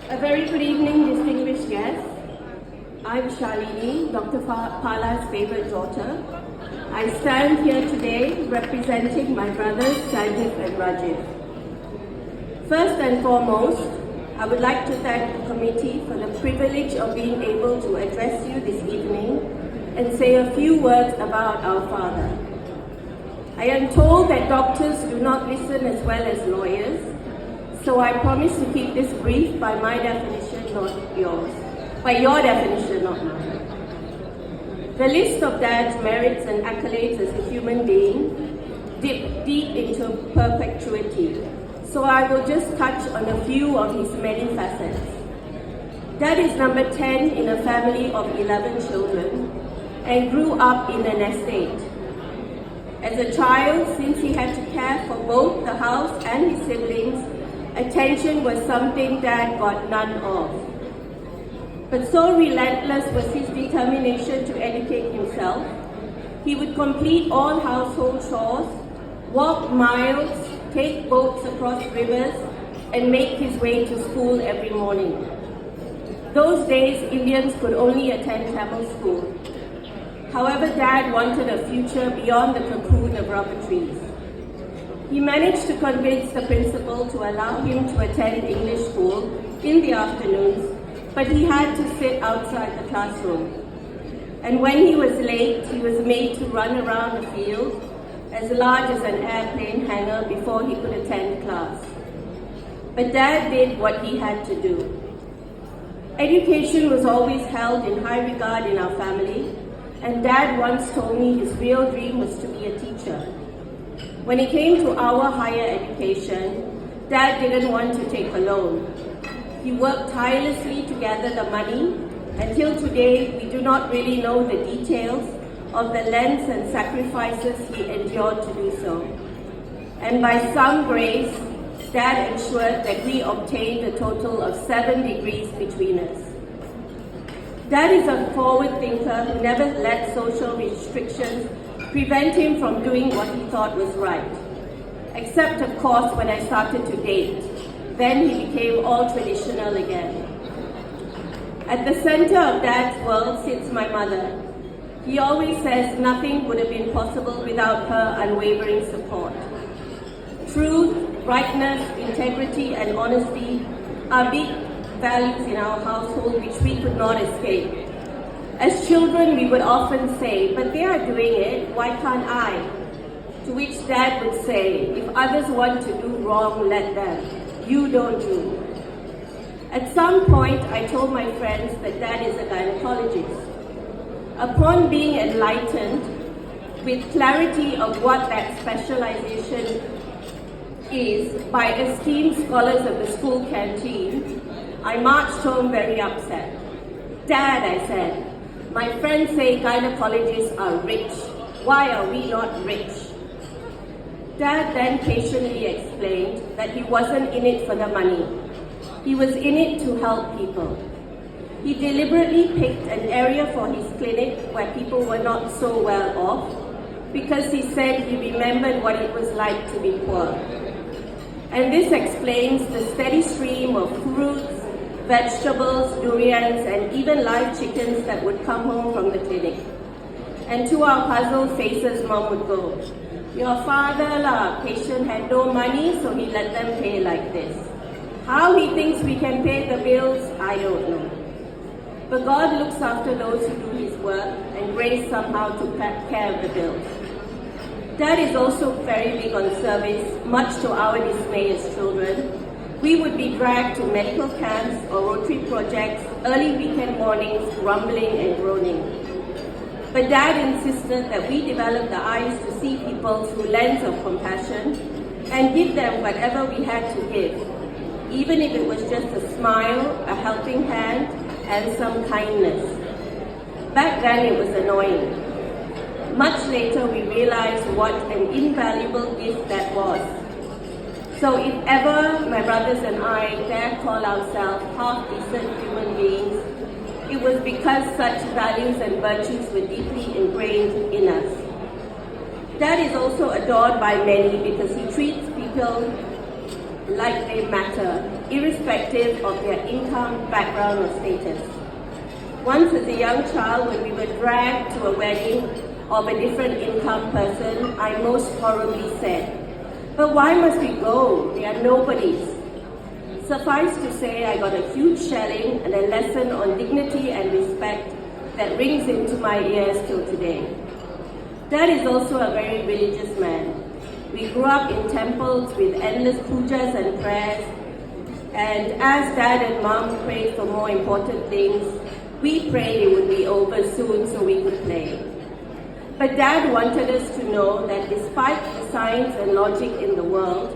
A very good evening, distinguished guests. I'm Shalini, Dr. Pala's favorite daughter. I stand here today representing my brothers Sanjeev and Rajiv. First and foremost, I would like to thank the committee for the privilege of being able to address you this evening and say a few words about our father. I am told that doctors do not listen as well as lawyers, so I promise to keep this brief by my definition, not yours. By your definition, not mine. The list of Dad's merits and accolades as a human being dip deep into perpetuity, so I will just touch on a few of his many facets. Dad is number 10 in a family of 11 children and grew up in an estate. As a child, since he had to care for both the house and his siblings, attention was something Dad got none of. But so relentless was his determination to educate himself, he would complete all household chores, walk miles, take boats across rivers, and make his way to school every morning. Those days, Indians could only attend Tamil school. However, Dad wanted a future beyond the cocoon of rubber trees. He managed to convince the principal to allow him to attend English school in the afternoons, but he had to sit outside the classroom. And when he was late, he was made to run around the field as large as an airplane hangar before he could attend class. But Dad did what he had to do. Education was always held in high regard in our family, and Dad once told me his real dream was to be a teacher. When it came to our higher education, Dad didn't want to take a loan. He worked tirelessly to gather the money. Until today, we do not really know the details of the lengths and sacrifices he endured to do so. And by some grace, Dad ensured that we obtained a total of 7 degrees between us. Dad is a forward thinker who never let social restrictions prevent him from doing what he thought was right. Except, of course, when I started to date. Then he became all traditional again. At the center of Dad's world sits my mother. He always says nothing would have been possible without her unwavering support. Truth, rightness, integrity, and honesty are big values in our household which we could not escape. As children, we would often say, "But they are doing it, why can't I?" To which Dad would say, "If others want to do wrong, let them. You don't do." At some point, I told my friends that Dad is a gynecologist. Upon being enlightened with clarity of what that specialization is by esteemed scholars of the school canteen, I marched home very upset. "Dad," I said, "my friends say gynecologists are rich. Why are we not rich?" Dad then patiently explained that he wasn't in it for the money. He was in it to help people. He deliberately picked an area for his clinic where people were not so well off because he said he remembered what it was like to be poor. And this explains the steady stream of fruits, vegetables, durians, and even live chickens that would come home from the clinic. And to our puzzled faces, Mom would go, "Your father, patient had no money, so he let them pay like this. How he thinks we can pay the bills, I don't know." But God looks after those who do his work, and grace somehow took care of the bills. Dad is also very big on service, much to our dismay as children. We would be dragged to medical camps or Rotary projects, early weekend mornings, grumbling and groaning. But Dad insisted that we develop the eyes to see people through lens of compassion and give them whatever we had to give, even if it was just a smile, a helping hand, and some kindness. Back then it was annoying. Much later we realized what an invaluable gift that was. So if ever my brothers and I dare call ourselves half-decent human beings, it was because such values and virtues were deeply ingrained in us. Dad is also adored by many because he treats people like they matter, irrespective of their income, background, or status. Once as a young child, when we were dragged to a wedding of a different income person, I most horribly said, "But why must we go? They are nobodies." Suffice to say, I got a huge shelling and a lesson on dignity and respect that rings into my ears till today. Dad is also a very religious man. We grew up in temples with endless pujas and prayers, and as Dad and Mom prayed for more important things, we prayed it would be over soon so we could play. But Dad wanted us to know that despite the science and logic in the world,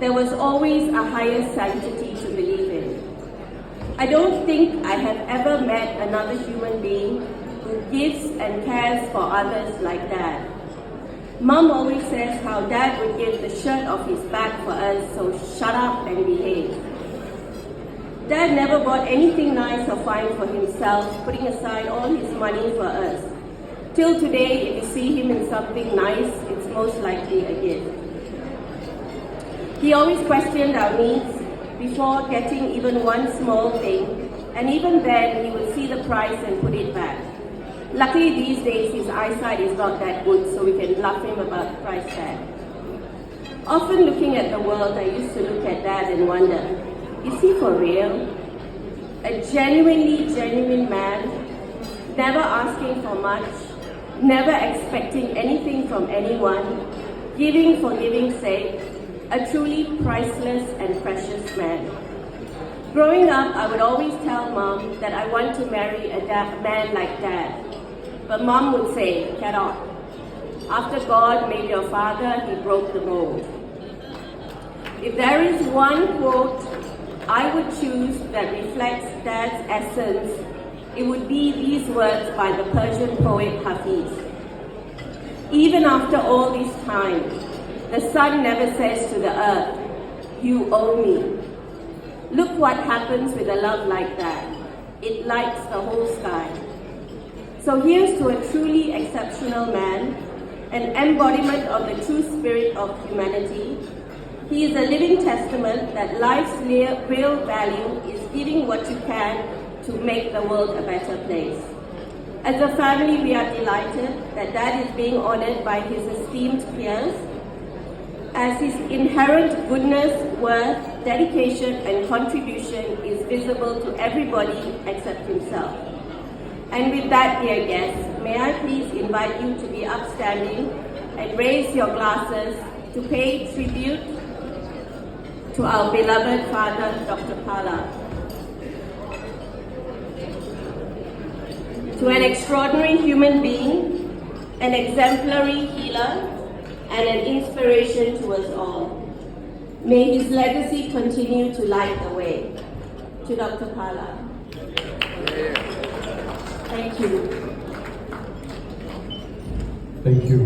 there was always a higher sanctity to believe in. I don't think I have ever met another human being who gives and cares for others like Dad. Mom always says how Dad would give the shirt off his back for us, so shut up and behave. Dad never bought anything nice or fine for himself, putting aside all his money for us. Till today, if you see him in something nice, it's most likely a gift. He always questioned our needs before getting even one small thing, and even then he would see the price and put it back. Luckily these days his eyesight is not that good, so we can bluff him about the price tag. Often looking at the world, I used to look at Dad and wonder, is he for real? A genuine man, never asking for much, never expecting anything from anyone, giving for giving's sake, a truly priceless and precious man. Growing up, I would always tell Mom that I want to marry a man like Dad. But Mom would say, cannot. After God made your father, he broke the mold. If there is one quote I would choose that reflects Dad's essence, it would be these words by the Persian poet Hafiz. Even after all this time, the sun never says to the earth, "You owe me." Look what happens with a love like that. It lights the whole sky. So here's to a truly exceptional man, an embodiment of the true spirit of humanity. He is a living testament that life's real value is giving what you can to make the world a better place. As a family, we are delighted that Dad is being honored by his esteemed peers, as his inherent goodness, worth, dedication, and contribution is visible to everybody except himself. And with that, dear guests, may I please invite you to be upstanding and raise your glasses to pay tribute to our beloved father, Dr. Pala. To an extraordinary human being, an exemplary healer, and an inspiration to us all. May his legacy continue to light the way. To Dr. Pala. Thank you. Thank you.